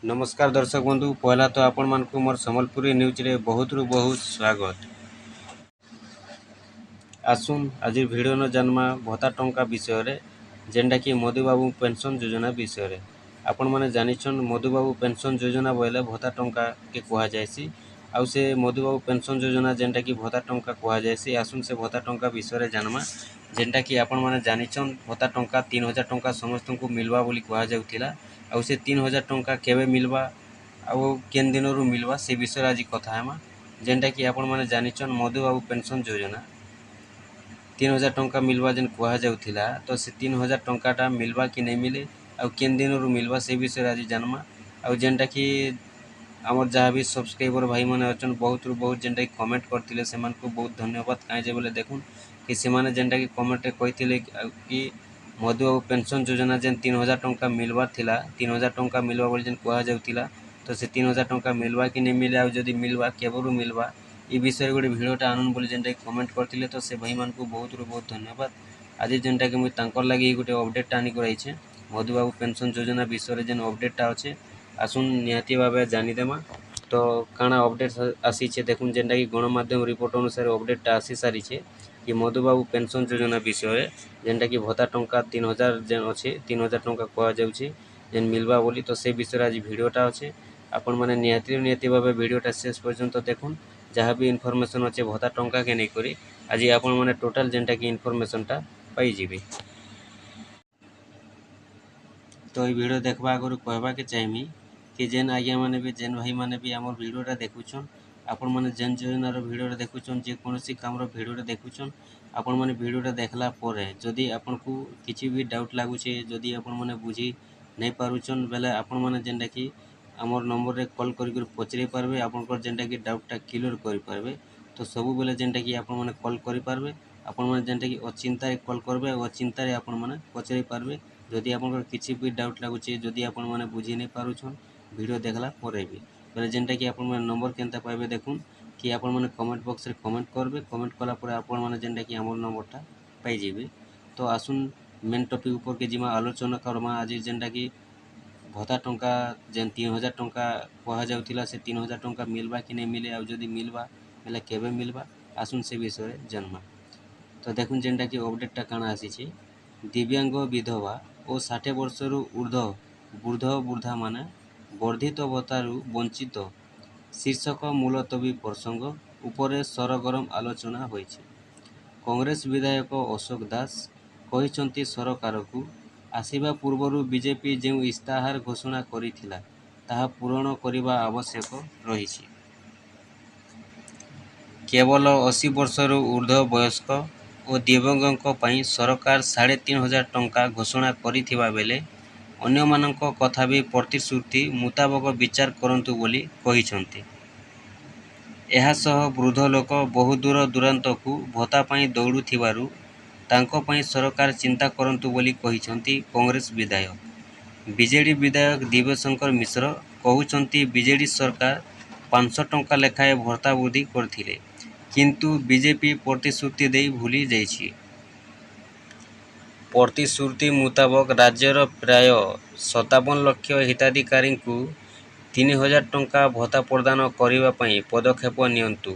नमस्कार दर्शक बंधु पहला तो आपण मानक मोर संबलपुरी न्यूज रे बहुत रु बहुत स्वागत। आसुन आज भिडियो न जन्मा भत्ता टंका विषय रे जेंडा कि मधुबाबू पेंशन योजना विषय रे आपण माने जानिछन मधुबाबू पेंशन योजना बोले भत्ता टंका के कहा जायसी आउ से मधुबाबू पेंशन योजना जेंडा कि भत्ता टंका कहा जायसी आसुन से भत्ता टंका विषय रे जानमा जेंडा कि आपण माने जानिछन भत्ता टंका 3000 टंका समस्त को मिलवा बोली कहा जाउथिला आउ से 3000 टंका केबे मिलवा आउ केन दिन रु मिलवा से विषय आज कथा हेमा जेंडा कि आपण माने जानिछन मधुबाबू पेंशन योजना 3000 टंका मिलवा जेन कहा जाउथिला तो से 3000 टंकाटा मिलवा कि नहीं मिले आउ केन दिन रु मिलवा से विषय आज जानमा आउ जेनटा कि आमर जहाँ भी सब्सक्राइबर भाई मैंने अच्छा बहुत रु बहुत जेनटा कि कमेंट करते से बहुत धन्यवाद कहीं बोले देखुन कि से जेनटा कि कमेंट कहते कि मधुबाबू पेंशन योजना जेन 3000 टंका मिलवार थिला 3000 टंका मिलवा बोली जेन कहा जाउथिला तो से 3000 टंका मिलवा कि नहीं मिले आउ जदि मिलवा केबरु मिलवा ये विषय गोटे भिडियोटा आनुन बोली जेनटा कमेंट करते तो से भाई मानक बहुत रु बहुत धन्यवाद। आज जेनटा कि मुझे लगी गोटे अपडेट आनी कराइछे मधुबाबू पेंशन योजना विषय जेन अपडेटा अच्छे आसुन निहाती भाव जानीदेमा तो काଣା अपडेट आसी देखुन जेनटा कि गणमाध्यम रिपोर्ट अनुसार अपडेटा आसी सारी कि मधुबाबू पेंशन योजना विषय जेनटा कि भत्ता टंका 3000 जेन अच्छे 3000 टंका कह जाउछि जेन मिलवा बोली तो से विषय आज भिडियोटा अच्छे आपण माने निहाती भाव भिडियोटा शेष पर्यंत देखुन जहाँ भी इनफॉरमेशन अच्छे भत्ता टंका के नहीं करी आज आपण माने टोटल जेनटा कि इनफॉरमेशनटा पाई जिबे। तो ये वीडियो देखबा आगु कहबा के चाहिए कि जेन आज्ञा मैंने भी जेन भाई मैंने भी आम भिडियोटा देखुछन आपण मैंने जेन योजनार भिडियोटा देखुछन जेकोसी काम भिडियोटा देखुछन आपण मैंने भिडियोटा देखला परे जदि आपन को किसी भी डाउट लगुचे जदि आपण मैंने बुझी नहीं पारुछन बेले आपण मैंने जेनटा कि आमर नंबर रे कॉल कर पचरे पारबे आपनकर जेनटा कि डाउटटा क्लियर करि पारबे तो सबु बेले जेनटा कि आपण मैंने कॉल करि पारबे आपण मैंने जेनटा कि अचिंता कॉल करबे अचिंता आपण मैंने पचरे पारबे जदि आपनकर किसी भी डाउट लगुचे जदि आपण मैंने बुझी नहीं पारुछन वीडियो देखला परे भी बेले जेनटा कि आपण मैंने नंबर केनता पाइबे देखुन कि आपण मैंने कमेंट बॉक्स रे कमेंट करबे कमेंट कला परे आपण मैंने जेनटा कि हमर नंबरटा पाई जेबे। तो आसुन मेन टॉपिक ऊपर के जिमा आलोचना करमा आज जेनटा कि भत्ता टंका जेन 3000 टंका कहा जाउथिला से 3000 टंका मिलवा कि नहीं मिले आउ जदि मिलवा बेले केबे मिलवा आसुन से विषय जन्मा। तो देखुन जेनटा कि अपडेटटा काଣା आसीछि दिव्यांग विधवा और 60 वर्षर ऊर्ध्व वृद्धा माने वर्धित भत्तारू वंचित शीर्षक मुलतवी प्रसंग उपरे सरगरम आलोचना होइछि। कांग्रेस विधायक अशोक दास कहिसंती सरकार को आसिबा पूर्वरु बीजेपी जो इस्ताहार घोषणा करिथिला ताहा पूरण करिबा आवश्यक रहिछि। केवल 80 वर्षर ऊर्ध्व वयस्क और दिव्यांगों पई सरकार 3500 टंका घोषणा करिथिबा बेले अन्यमानंको कथा भी प्रतिश्रुति मुताबक विचार करंतु बोली कहिसंती। एहासह वृद्ध लोक बहु दूर दूरांत को भत्ता पाई दौड़ुथिबारु तांको पाई सरकार चिंता करंतु बोली कहिसंती कांग्रेस विधायक। बीजेडी विधायक दिव्यशंकर मिश्र कहउचंती बीजेडी सरकार 500 टंका लेखाए भत्ता वृद्धि करथिले किंतु बीजेपी प्रतिश्रुति दे भूली जाइछि। प्रतिश्रुति मुताबक राज्यर प्राय 57 लाख हिताधिकारी को 3000 टंका भत्ता प्रदान करिबा पई पदक्षेप नियंतु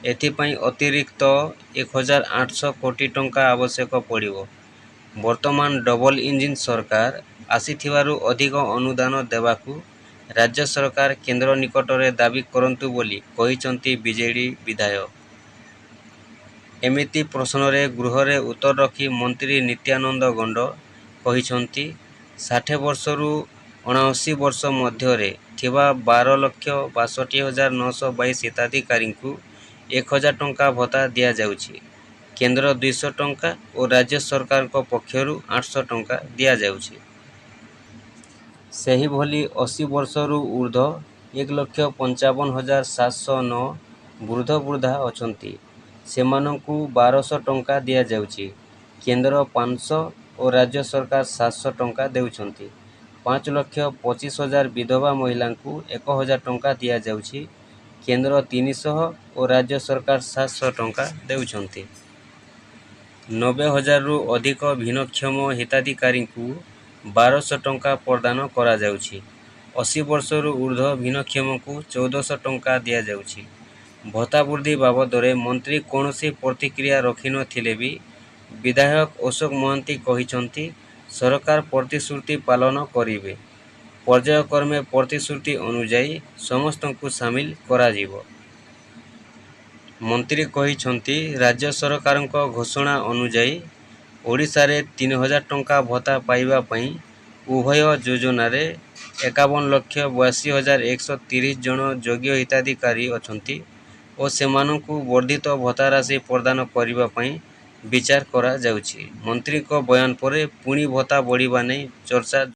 एथिपाई अतिरिक्त 1800 कोटी टंका आवश्यक पड़िबो। वर्तमान डबल इंजिन सरकार आसीथिबारु अधिक अनुदान देवाकू राज्य सरकार केंद्र निकटरे दाबी करंतु बोली कहिसंती बीजेडी विधायक। एमिति प्रश्नरे गृहरे उत्तर रखी मंत्री नित्यानंद गंड कहिसंती 60 वर्षरु 79 वर्ष मध्यरे थिबा 12,62,922 हिताधिकारी को 1000 टंका भत्ता दिया जाउछि। केंद्र 200 टंका और राज्य सरकार को पक्षरु 800 टंका दिया जाउछि। सेही भली 80 वर्षरु ऊर्ध्व 1,55,709 वृद्ध वृद्धा अछंती सेमानंकु 1200 टंका दिया जाउछि। केंद्र 500 और राज्य सरकार 700 टंका देउछंती। 5,25,000 विधवा महिला को 1000 टंका दिया जाउछि। केंद्र 300 और राज्य सरकार 700 टंका देउछंती। 90,000 रु अधिक भिन्नक्षम हिताधिकारी को 1200 टंका प्रदान करा जाउछि। 80 ବର୍ଷରୁ ଉର୍ଦ୍ଧ୍ୱ ଭିନ୍ନକ୍ଷମଙ୍କୁ 1400 ଟଙ୍କା ଦିଆଯାଉଛି। ଭତ୍ତା ବୃଦ୍ଧି ବାବଦରେ ମନ୍ତ୍ରୀ କୌଣସି ପ୍ରତିକ୍ରିୟା ରଖିନଥିଲେ ବି ବିଧାୟକ ଅଶୋକ ମହାନ୍ତି କହିଛନ୍ତି, ସରକାର ପ୍ରତିଶ୍ରୁତି ପାଳନ କରିବେ। ପର୍ଯ୍ୟାୟକ୍ରମେ ପ୍ରତିଶ୍ରୁତି ଅନୁଯାୟୀ ସମସ୍ତଙ୍କୁ ସାମିଲ କରାଯିବ। ମନ୍ତ୍ରୀ କହିଛନ୍ତି, ରାଜ୍ୟ ସରକାରଙ୍କ ଘୋଷଣା ଅନୁଯାୟୀ ଓଡ଼ିଶାରେ 3000 ଟଙ୍କା ଭତ୍ତା ପାଇବା ପାଇଁ ଉଭୟ ଯୋଜନାରେ 51,82,130 ଜଣ ଯୋଗ୍ୟ ହିତାଧିକାରୀ ଅଛନ୍ତି ଓ ସେମାନଙ୍କୁ ବର୍ଦ୍ଧିତ ଭତ୍ତା ରାଶି ପ୍ରଦାନ କରିବା ପାଇଁ ବିଚାର କରାଯାଉଛି। ମନ୍ତ୍ରୀଙ୍କ ବୟାନ ପରେ ପୁଣି ଭତ୍ତା ବଢ଼ିବା ନେଇ ଚର୍ଚ୍ଚା